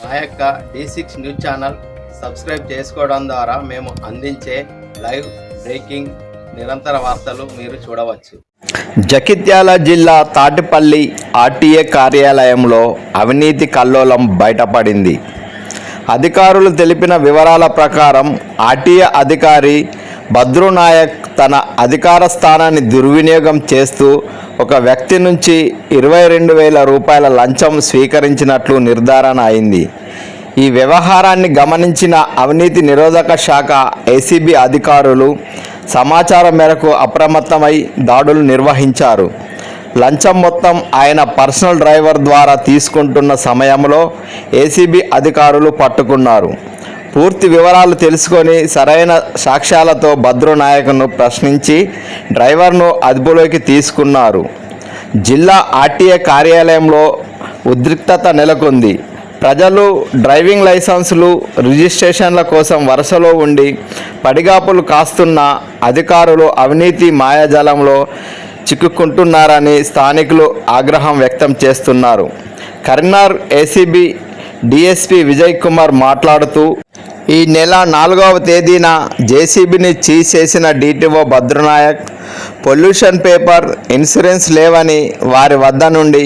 మా యొక్క D6 news channel subscribe చేసుకోవడం ద్వారా మేము అందించే లైవ్ బ్రేకింగ్ నిరంతర వార్తలు మీరు చూడవచ్చు. జగిత్యాల జిల్లా తాటిపల్లి ఆర్టీఏ కార్యాలయంలో అవినీతి కల్లోలం బయటపడింది. అధికారులు తెలిపిన వివరాల ప్రకారం ఆర్టీఏ అధికారి భద్రునాయక్ తన అధికార స్థానాన్ని దుర్వినియోగం చేస్తూ ఒక వ్యక్తి నుంచి 22,000 రూపాయల లంచం స్వీకరించినట్లు నిర్ధారణ అయింది. ఈ వ్యవహారాన్ని గమనించిన అవినీతి నిరోధక శాఖ ఏసీబీ అధికారులు సమాచారం మేరకు అప్రమత్తమై దాడులు నిర్వహించారు. లంచం మొత్తం ఆయన పర్సనల్ డ్రైవర్ ద్వారా తీసుకుంటున్న సమయంలో ఏసీబీ అధికారులు పట్టుకున్నారు. పూర్తి వివరాలు తెలుసుకొని సరైన సాక్ష్యాలతో భద్రునాయక్ను ప్రశ్నించి డ్రైవర్ను అదుపులోకి తీసుకున్నారు. జిల్లా ఆర్టీఏ కార్యాలయంలో ఉద్రిక్తత నెలకొంది. ప్రజలు డ్రైవింగ్ లైసెన్సులు రిజిస్ట్రేషన్ల కోసం వరుసలో ఉండి పడిగాపులు కాస్తున్న అధికారులు అవినీతి మాయాజాలంలో చిక్కుకుంటున్నారని స్థానికులు ఆగ్రహం వ్యక్తం చేస్తున్నారు. కరీంనగర్ ఏసీబీ డీఎస్పీ విజయ్ కుమార్ మాట్లాడుతూ, ఈ నెల 4వ తేదీన జేసీబీని సీజ్ చేసిన DTO Bhadrunayak pollution paper, insurance లేవని వారి వద్ద నుండి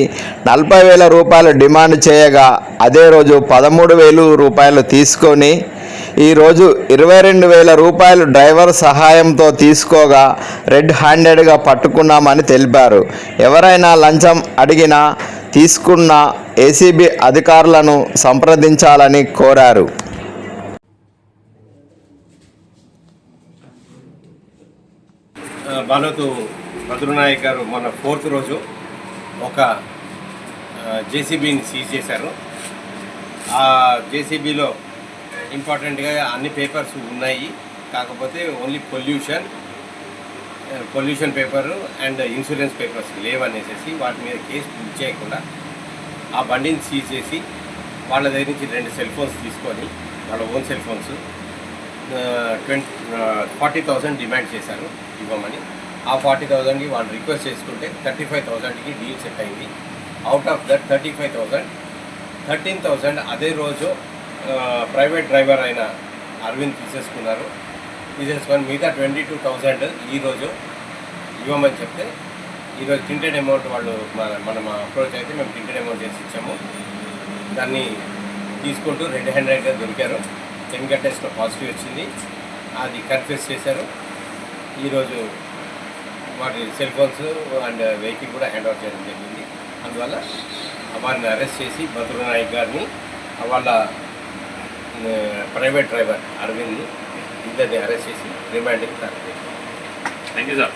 40,000 రూపాయలు డిమాండ్ చేయగా అదే రోజు 13,000 రూపాయలు తీసుకొని ఈరోజు 22,000 రూపాయలు డ్రైవర్ సహాయంతో తీసుకోగా రెడ్ హ్యాండెడ్గా పట్టుకున్నామని తెలిపారు. ఎవరైనా లంచం అడిగినా తీసుకున్న ఏసీబీ అధికారులను సంప్రదించాలని కోరారు. బాలోతు భద్రునాయక్ గారు మొన్న 4th రోజు ఒక జేసీబీని సీజ్ చేశారు. ఆ జేసీబీలో ఇంపార్టెంట్గా అన్ని పేపర్స్ ఉన్నాయి, కాకపోతే only pollution paper and insurance papers లేవనేసి వాటి మీద కేసు బుక్ చేయకుండా ఆ బండిని సీజ్ చేసి వాళ్ళ దగ్గర నుంచి 2 సెల్ ఫోన్స్ తీసుకొని వాళ్ళ ఓన్ సెల్ ఫోన్స్ 40,000 డిమాండ్ చేశారు ఇవ్వమని. ఆ 40,000కి వాళ్ళు రిక్వెస్ట్ చేసుకుంటే 35,000కి డీల్ సెట్ అయింది. అవుట్ ఆఫ్ దట్ 13,000 అదే రోజు ప్రైవేట్ డ్రైవర్ అయిన అరవింద్ తీసేసుకొని మిగతా 22,000 ఈరోజు ఇవ్వమని చెప్తే ఈరోజు ప్రింటెడ్ అమౌంట్ వాళ్ళు మనం అప్రోచ్ అయితే మేము ప్రింటెడ్ అమౌంట్ చేసి ఇచ్చాము. దాన్ని తీసుకుంటూ రెడ్ హ్యాండెడ్గా దొరికారు. కెమికల్ టెస్ట్లో పాజిటివ్ వచ్చింది, అది కన్ఫ్యూజ్ చేశారు. ఈరోజు వాటి సెల్ ఫోన్స్ అండ్ వెహికల్ కూడా హ్యాండ్ ఓవర్ చేయడం జరిగింది. అందువల్ల వారిని అరెస్ట్ చేసి భద్రునాయక్ గారిని వాళ్ళ ప్రైవేట్ డ్రైవర్ అరవింద్ని ఇద్దరిని అరెస్ట్ చేసి రిమాండ్కి తరలించారు. Thank you sir.